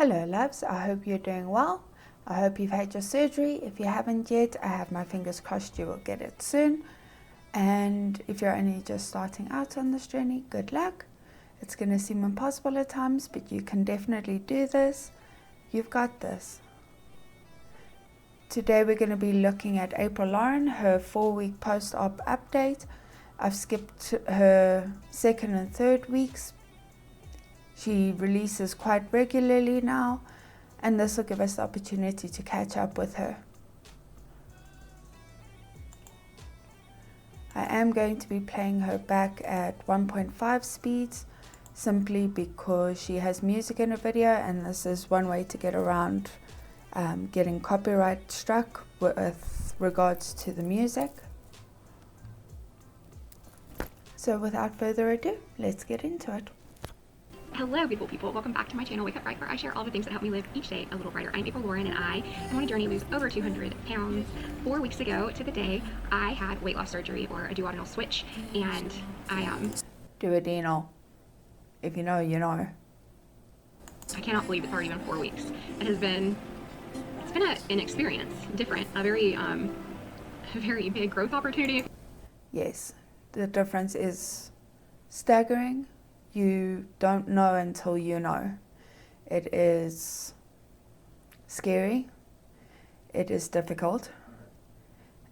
Hello loves, I hope you're doing well. I hope you've had your surgery. If you haven't yet, I have my fingers crossed you will get it soon. And if you're only just starting out on this journey, good luck. It's going to seem impossible at times, but you can definitely do this. You've got this. Today we're going to be looking at AprilLauren, her 4-week post-op update. I've skipped her 2nd and 3rd weeks. She releases quite regularly now, and this will give us the opportunity to catch up with her. I am going to be playing her back at 1.5 speeds, simply because she has music in her video, and this is one way to get around getting copyright struck with regards to the music. So without further ado, let's get into it. Hello beautiful people, welcome back to my channel Wake Up Bright, where I share all the things that help me live each day a little brighter. I'm AprilLauren, and I am on a journey to lose over 200 pounds. 4 weeks ago to the day, I had weight loss surgery, or a duodenal switch, and I Duodenal. If you know, you know. I cannot believe it's already been 4 weeks. It's been an experience, different, a very big growth opportunity. Yes, the difference is staggering. You don't know until you know. It is scary, it is difficult,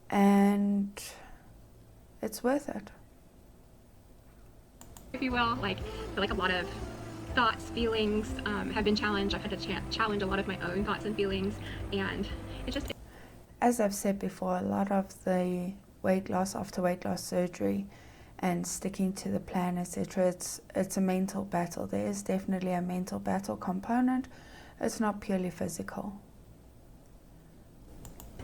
and it's worth it. If you will, I feel like a lot of thoughts, feelings have been challenged. I've had to challenge a lot of my own thoughts and feelings, and it just... As I've said before, a lot of the weight loss after weight loss surgery and sticking to the plan, etc., it's a mental battle. There is definitely a mental battle component. It's not purely physical.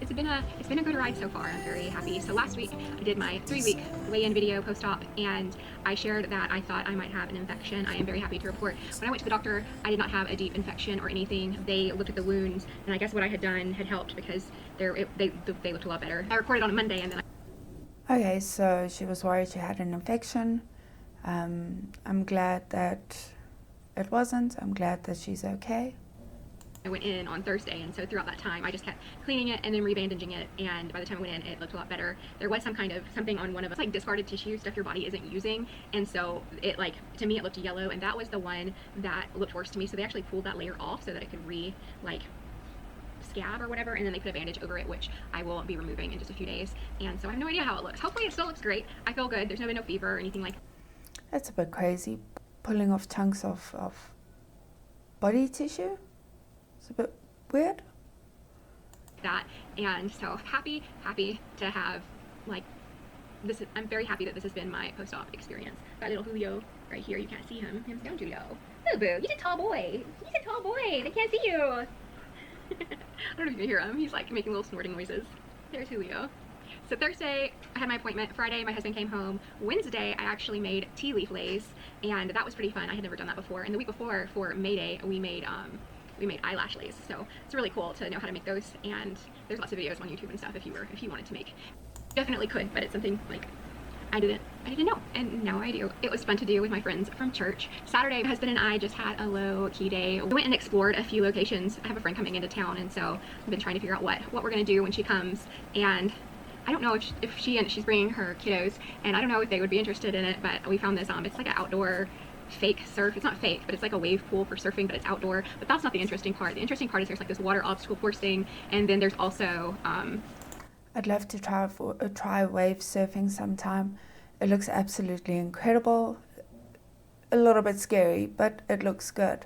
It's been a good ride so far. I'm very happy. So last week I did my 3-week weigh-in video post-op, and I shared that I thought I might have an infection. I am very happy to report when I went to the doctor, I did not have a deep infection or anything. They looked at the wounds, and I guess what I had done had helped, because they looked a lot better. I recorded on a Monday, and then Okay, so she was worried she had an infection. I'm glad that it wasn't. I'm glad that she's okay. I went in on Thursday, and so throughout that time I just kept cleaning it and then rebandaging it, and by the time I went in, it looked a lot better. There was something on one of us, like discarded tissue, stuff your body isn't using, and so it, to me, it looked yellow, and that was the one that looked worse to me. So they actually pulled that layer off so that it could scab or whatever, and then they put a bandage over it, which I will be removing in just a few days. And so I have no idea how it looks. Hopefully it still looks great. I feel good. There's no fever or anything like that. That's a bit crazy, pulling off chunks of body tissue. It's a bit weird. That, and so happy to have this. I'm very happy that this has been my post-op experience. That little Julio right here, you can't see him. Him's down, Julio. Oh boo, he's a tall boy. He's a tall boy. They can't see you. I don't know if you can hear him. He's making little snorting noises. There's Julio. So Thursday, I had my appointment. Friday, my husband came home. Wednesday, I actually made tea leaf lace, and that was pretty fun. I had never done that before. And the week before, for May Day, we made eyelash lace. So it's really cool to know how to make those. And there's lots of videos on YouTube and stuff if you wanted to make. Definitely could, but it's something I didn't know, and now I do. It was fun to do with my friends from church. Saturday, my husband and I just had a low-key day. We went and explored a few locations. I have a friend coming into town, and so I've been trying to figure out what we're going to do when she comes. And I don't know if she's bringing her kiddos, and I don't know if they would be interested in it, but we found this, it's like an outdoor fake surf. It's not fake, but it's like a wave pool for surfing, but it's outdoor. But that's not the interesting part. The interesting part is there's this water obstacle course thing, and then there's also I'd love to try wave surfing sometime. It looks absolutely incredible. A little bit scary, but it looks good.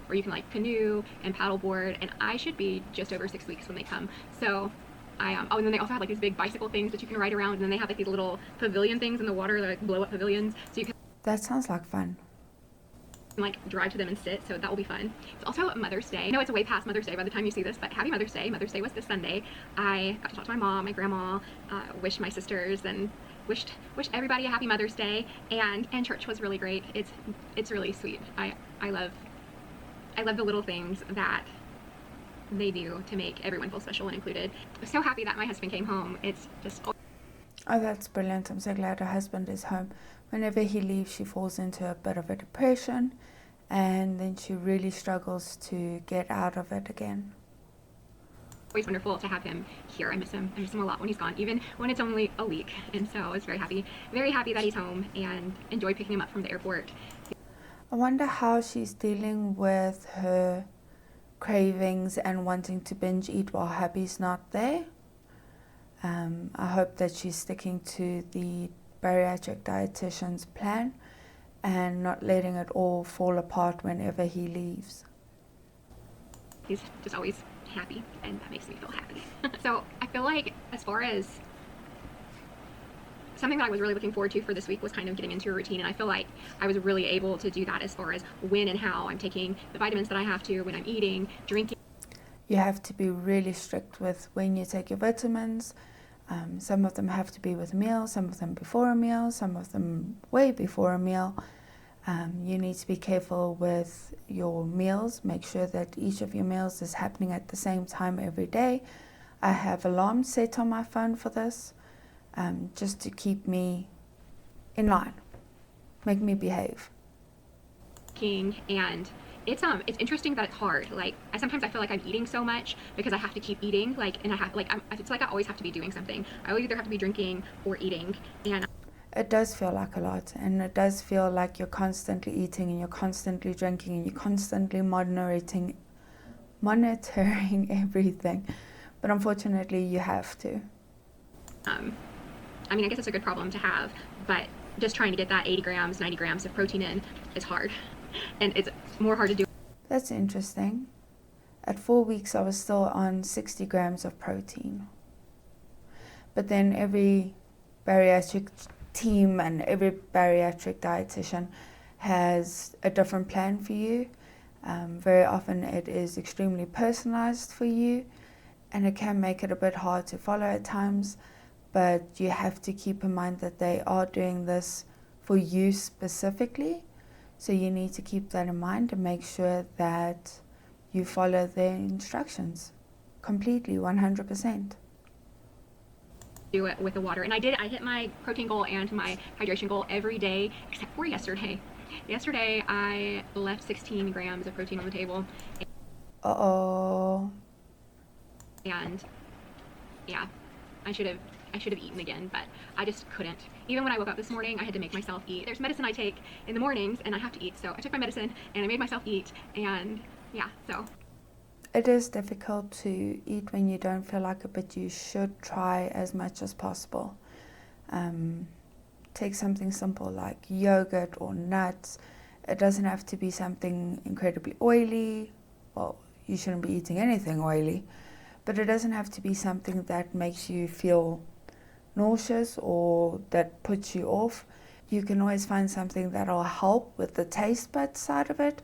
Where you can canoe and paddleboard, and I should be just over 6 weeks when they come. So and then they also have these big bicycle things that you can ride around, and then they have these little pavilion things in the water, they're blow up pavilions, so you can... That sounds like fun. Drive to them and sit, so that will be fun. It's also Mother's Day. I know it's way past Mother's Day by the time you see this, but happy Mother's Day. Mother's Day was this Sunday. I got to talk to my mom, my grandma, wish my sisters, and wish everybody a happy Mother's Day, and church was really great. It's really sweet. I love the little things that they do to make everyone feel special and included. I'm so happy that my husband came home. It's just... Oh, that's brilliant. I'm so glad her husband is home. Whenever he leaves, she falls into a bit of a depression, and then she really struggles to get out of it again. Always wonderful to have him here. I miss him a lot when he's gone, even when it's only a week. And so I was very happy that he's home, and enjoy picking him up from the airport. I wonder how she's dealing with her cravings and wanting to binge eat while hubby's not there. I hope that she's sticking to the bariatric dietitian's plan and not letting it all fall apart whenever he leaves. He's just always happy, and that makes me feel happy. So I feel like, as far as something that I was really looking forward to for this week was kind of getting into a routine, and I feel like I was really able to do that as far as when and how I'm taking the vitamins that I have to, when I'm eating, drinking. You have to be really strict with when you take your vitamins. Some of them have to be with a meal, some of them before a meal, some of them way before a meal. You need to be careful with your meals. Make sure that each of your meals is happening at the same time every day. I have alarms set on my phone for this, just to keep me in line, make me behave. And it's interesting that it's hard. Like, sometimes I feel like I'm eating so much because I have to keep eating. It's like I always have to be doing something. I either have to be drinking or eating, and it does feel like a lot, and it does feel like you're constantly eating and you're constantly drinking and you're constantly monitoring everything. But unfortunately, you have to. I guess it's a good problem to have, but just trying to get that 80 grams, 90 grams of protein in is hard, and it's more hard to do. That's interesting. At 4 weeks, I was still on 60 grams of protein. But then every bariatric team and every bariatric dietitian has a different plan for you. Very often it is extremely personalized for you, and it can make it a bit hard to follow at times, but you have to keep in mind that they are doing this for you specifically, so you need to keep that in mind and make sure that you follow their instructions completely, 100%. Do it with the water, and I hit my protein goal and my hydration goal every day except for yesterday. I left 16 grams of protein on the table. And yeah, I should have eaten again, but I just couldn't. Even when I woke up this morning, I had to make myself eat. There's medicine I take in the mornings, and I have to eat, so I took my medicine and I made myself eat, and yeah, so. It is difficult to eat when you don't feel like it, but you should try as much as possible. Take something simple like yogurt or nuts. It doesn't have to be something incredibly oily. Well, you shouldn't be eating anything oily, but it doesn't have to be something that makes you feel nauseous or that puts you off. You can always find something that will help with the taste bud side of it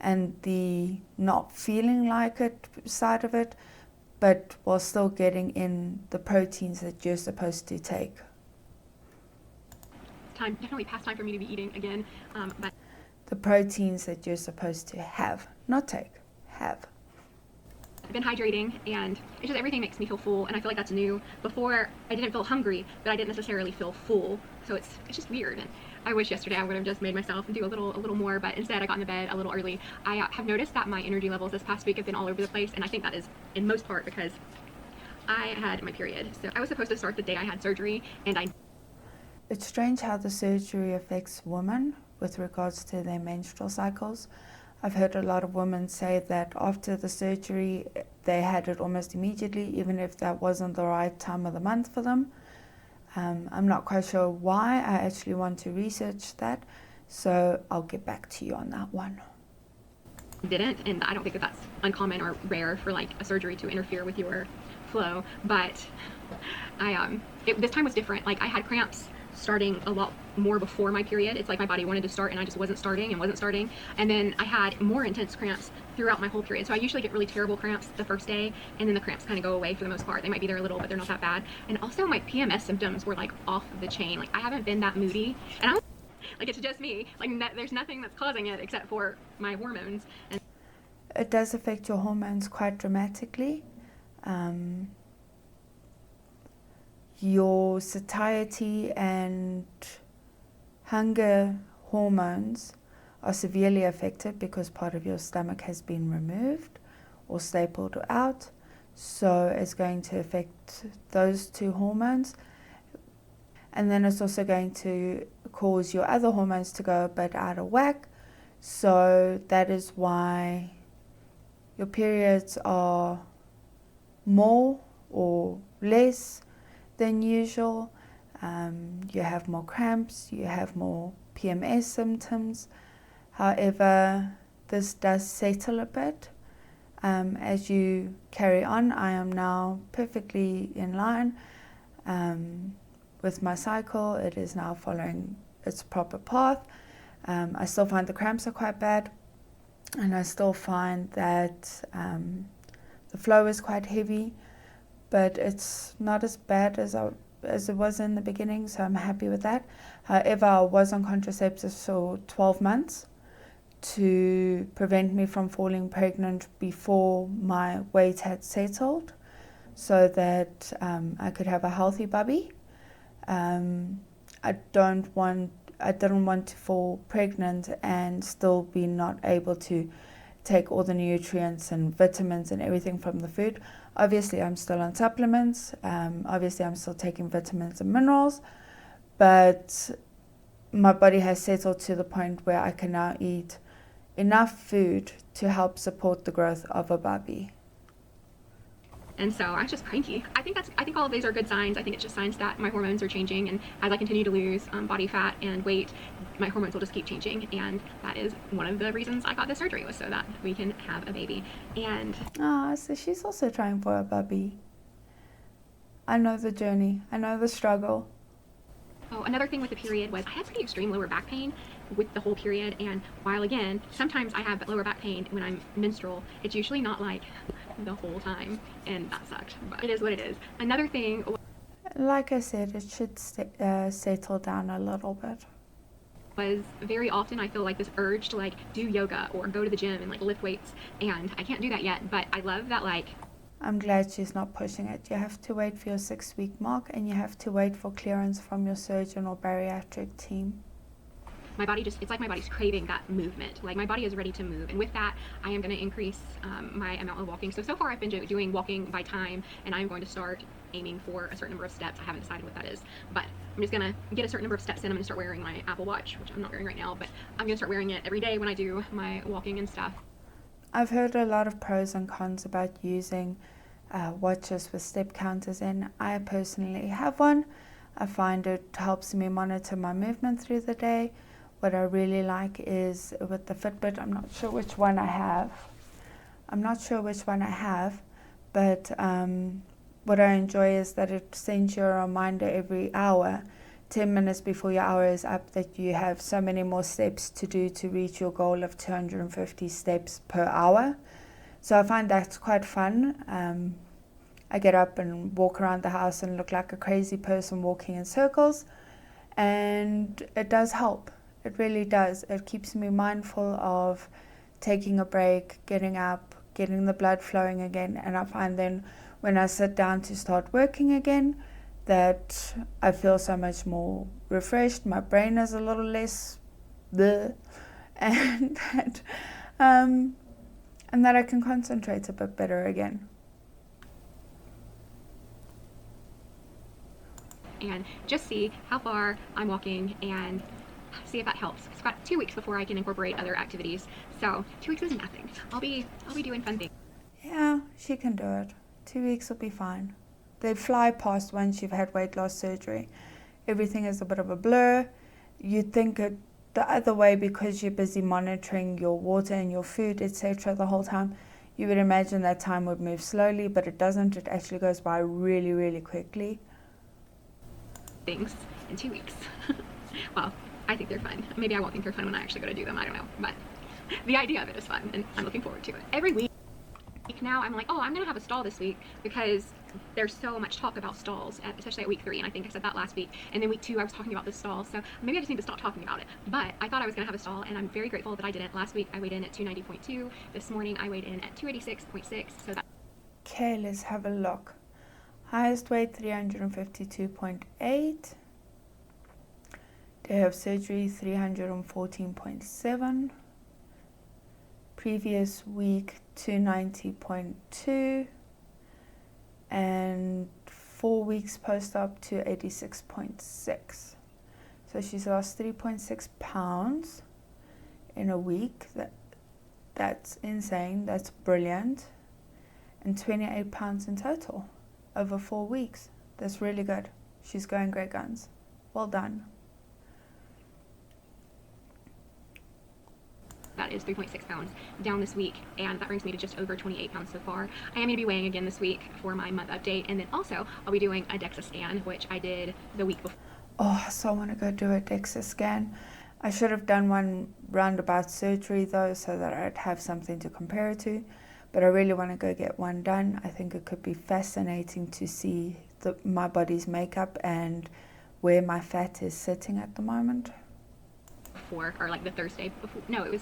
and the not feeling like it side of it, but while still getting in the proteins that you're supposed to take. Definitely past time for me to be eating again, but the proteins that you're supposed to have, not take, have. I've been hydrating, and it's just everything makes me feel full, and I feel like that's new. Before, I didn't feel hungry, but I didn't necessarily feel full, so it's just weird. And I wish yesterday I would have just made myself do a little more, but instead I got in the bed a little early. I have noticed that my energy levels this past week have been all over the place, and I think that is in most part because I had my period. So I was supposed to start the day I had surgery, and It's strange how the surgery affects women with regards to their menstrual cycles. I've heard a lot of women say that after the surgery, they had it almost immediately, even if that wasn't the right time of the month for them. I'm not quite sure why. I actually want to research that, so I'll get back to you on that one. Didn't, and I don't think that that's uncommon or rare for like a surgery to interfere with your flow, but this time was different. Like, I had cramps starting a lot more before my period. It's like my body wanted to start and I just wasn't starting, and then I had more intense cramps throughout my whole period. So I usually get really terrible cramps the first day, and then the cramps kind of go away for the most part. They might be there a little, but they're not that bad. And also my PMS symptoms were like off the chain. Like, I haven't been that moody, and I'm like, it's just me. Like, there's nothing that's causing it except for my hormones. And it does affect your hormones quite dramatically. Your satiety and hunger hormones are severely affected because part of your stomach has been removed or stapled out. So it's going to affect those two hormones. And then it's also going to cause your other hormones to go a bit out of whack. So that is why your periods are more or less than usual. You have more cramps, you have more PMS symptoms. However, this does settle a bit as you carry on. I am now perfectly in line with my cycle. It is now following its proper path. I still find the cramps are quite bad, and I still find that the flow is quite heavy, but it's not as bad as it was in the beginning, so I'm happy with that. However, I was on contraceptives for 12 months to prevent me from falling pregnant before my weight had settled, so that I could have a healthy baby. I didn't want to fall pregnant and still be not able to take all the nutrients and vitamins and everything from the food. Obviously, I'm still on supplements. Obviously, I'm still taking vitamins and minerals, but my body has settled to the point where I can now eat enough food to help support the growth of a baby. And so I'm just cranky. I think all of these are good signs. I think it's just signs that my hormones are changing, and as I continue to lose body fat and weight, my hormones will just keep changing. And that is one of the reasons I got this surgery, was so that we can have a baby. And so she's also trying for a baby. I know the journey. I know the struggle. Oh, another thing with the period was I had pretty extreme lower back pain with the whole period, and while again, sometimes I have lower back pain when I'm menstrual, it's usually not like the whole time, and that sucked, but it is what it is. Another thing, like I said, it should settle down a little bit. Was very often I feel like this urge to like do yoga or go to the gym and like lift weights, and I can't do that yet, but I love that like I'm glad she's not pushing it. You have to wait for your 6-week mark, and you have to wait for clearance from your surgeon or bariatric team. My body it's like my body's craving that movement. Like my body is ready to move, and with that, I am going to increase my amount of walking. So far I've been doing walking by time, and I'm going to start aiming for a certain number of steps. I haven't decided what that is, but I'm just going to get a certain number of steps in. I'm going to start wearing my Apple Watch, which I'm not wearing right now, but I'm going to start wearing it every day when I do my walking and stuff. I've heard a lot of pros and cons about using watches with step counters in. I personally have one. I find it helps me monitor my movement through the day. What I really like is with the Fitbit, I'm not sure which one I have, but what I enjoy is that it sends you a reminder every hour, 10 minutes before your hour is up, that you have so many more steps to do to reach your goal of 250 steps per hour. So I find that's quite fun. I get up and walk around the house and look like a crazy person walking in circles, and it does help. It really does. It keeps me mindful of taking a break, getting up, getting the blood flowing again, and I find then when I sit down to start working again that I feel so much more refreshed. My brain is a little less bleh, and that I can concentrate a bit better again. And just see how far I'm walking and see if that helps. It's about 2 weeks before I can incorporate other activities, so 2 weeks is nothing. I'll be doing fun things. Yeah, she can do it. 2 weeks will be fine. They fly past once you've had weight loss surgery. Everything is a bit of a blur. You think it the other way because you're busy monitoring your water and your food, etc. the whole time. You would imagine that time would move slowly, but it doesn't. It actually goes by really, really quickly. Things in 2 weeks. Well, I think they're fun. Maybe I won't think they're fun when I actually go to do them. I don't know. But the idea of it is fun, and I'm looking forward to it. Every week now, I'm like, oh, I'm going to have a stall this week because there's so much talk about stalls, especially at week 3. And I think I said that last week. And then week 2, I was talking about this stall. So maybe I just need to stop talking about it. But I thought I was going to have a stall, and I'm very grateful that I didn't. Last week, I weighed in at 290.2. This morning, I weighed in at 286.6. So that. Okay, let's have a look. Highest weight 352.8. Day of surgery 314.7. Previous week 290.2. And 4 weeks post-op 286.6. So she's lost 3.6 pounds in a week. That's insane. That's brilliant. And 28 pounds in total over 4 weeks. That's really good. She's going great guns. Well done. That is 3.6 pounds down this week, and that brings me to just over 28 pounds so far. I am going to be weighing again this week for my month update, and then also I'll be doing a DEXA scan, which I did the week before. Oh, so I want to go do a DEXA scan. I should have done one roundabout surgery though, so that I'd have something to compare it to. But I really want to go get one done. I think it could be fascinating to see my body's makeup and where my fat is sitting at the moment. Before, or like the Thursday before, no, it was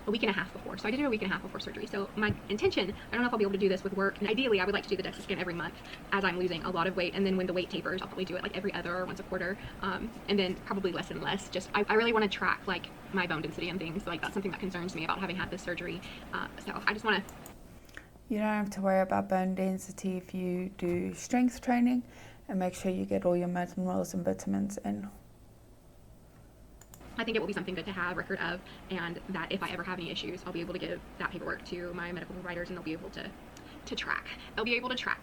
a week and a half before. So I did it a week and a half before surgery. So my intention, I don't know if I'll be able to do this with work. And ideally, I would like to do the DEXA scan every month as I'm losing a lot of weight. And then when the weight tapers, I'll probably do it like every other or once a quarter. And then probably less and less. Just, I really want to track like my bone density and things. Like that's something that concerns me about having had this surgery. So I just want to. You don't have to worry about bone density if you do strength training, and make sure you get all your minerals and vitamins in. I think it will be something good to have record of, and that if I ever have any issues, I'll be able to give that paperwork to my medical providers, and they'll be able to track. They'll be able to track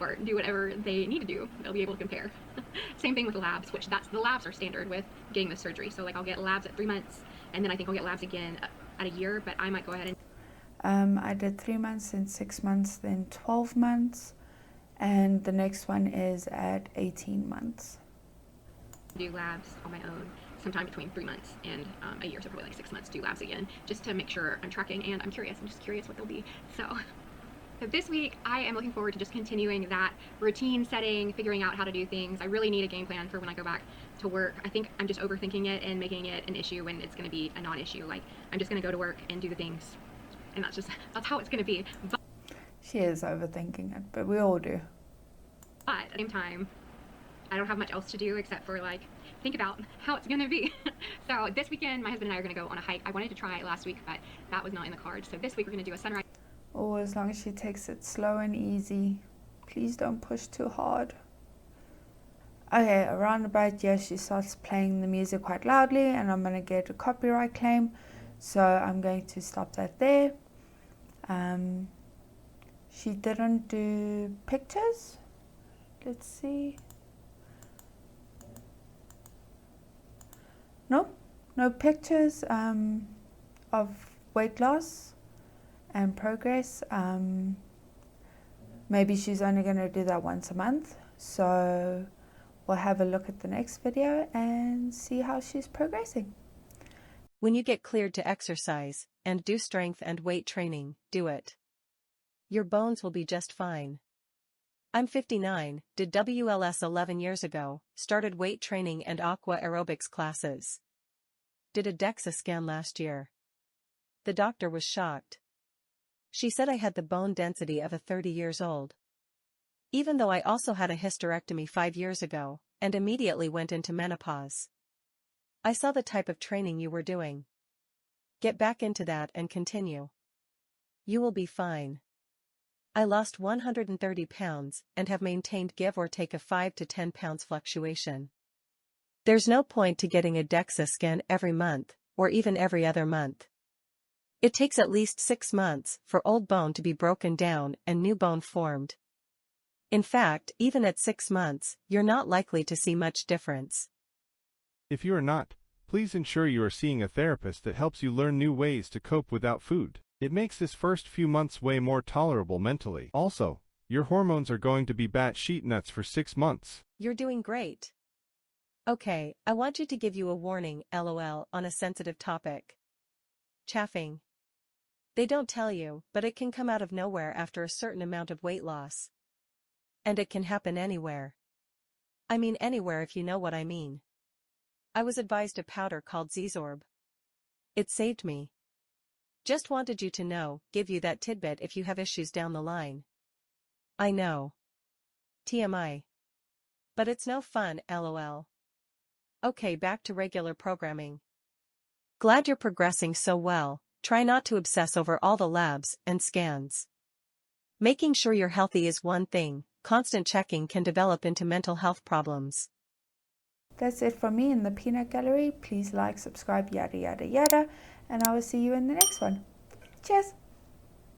or do whatever they need to do. They'll be able to compare. Same thing with the labs, which the labs are standard with getting the surgery. So like I'll get labs at 3 months, and then I think I'll get labs again at a year, but I might go ahead and I did 3 months, then 6 months, then 12 months, and the next one is at 18 months. Do labs on my own sometime between 3 months and a year, so probably like 6 months, do labs again, just to make sure I'm tracking, and I'm just curious what they'll be. So this week, I am looking forward to just continuing that routine setting, figuring out how to do things. I really need a game plan for when I go back to work. I think I'm just overthinking it and making it an issue when it's going to be a non-issue. Like, I'm just going to go to work and do the things, and that's how it's going to be. But she is overthinking it, but we all do. But at the same time, I don't have much else to do except for like think about how it's going to be. So this weekend, my husband and I are going to go on a hike. I wanted to try it last week, but that was not in the cards. So this week we're going to do a sunrise. Oh, as long as she takes it slow and easy. Please don't push too hard. Okay, around about here she starts playing the music quite loudly, and I'm going to get a copyright claim. So I'm going to stop that there. She didn't do pictures. Let's see. Nope, no pictures of weight loss and progress. Maybe she's only going to do that once a month. So we'll have a look at the next video and see how she's progressing. When you get cleared to exercise and do strength and weight training, do it. Your bones will be just fine. I'm 59, did WLS 11 years ago, started weight training and aqua aerobics classes. Did a DEXA scan last year. The doctor was shocked. She said I had the bone density of a 30 years old. Even though I also had a hysterectomy 5 years ago, and immediately went into menopause. I saw the type of training you were doing. Get back into that and continue. You will be fine. I lost 130 pounds and have maintained give or take a 5 to 10 pounds fluctuation. There's no point to getting a DEXA scan every month, or even every other month. It takes at least 6 months for old bone to be broken down and new bone formed. In fact, even at 6 months, you're not likely to see much difference. If you are not, please ensure you are seeing a therapist that helps you learn new ways to cope without food. It makes this first few months way more tolerable mentally. Also, your hormones are going to be batshit nuts for 6 months. You're doing great. Okay, I want you to give you a warning, LOL, on a sensitive topic. Chaffing. They don't tell you, but it can come out of nowhere after a certain amount of weight loss. And it can happen anywhere. I mean anywhere if you know what I mean. I was advised a powder called Zsorb. It saved me. Just wanted you to know, give you that tidbit if you have issues down the line. I know. TMI. But it's no fun, LOL. Okay, back to regular programming. Glad you're progressing so well. Try not to obsess over all the labs and scans. Making sure you're healthy is one thing, constant checking can develop into mental health problems. That's it from me in the peanut gallery. Please like, subscribe, yada yada yada, and I will see you in the next one. Cheers!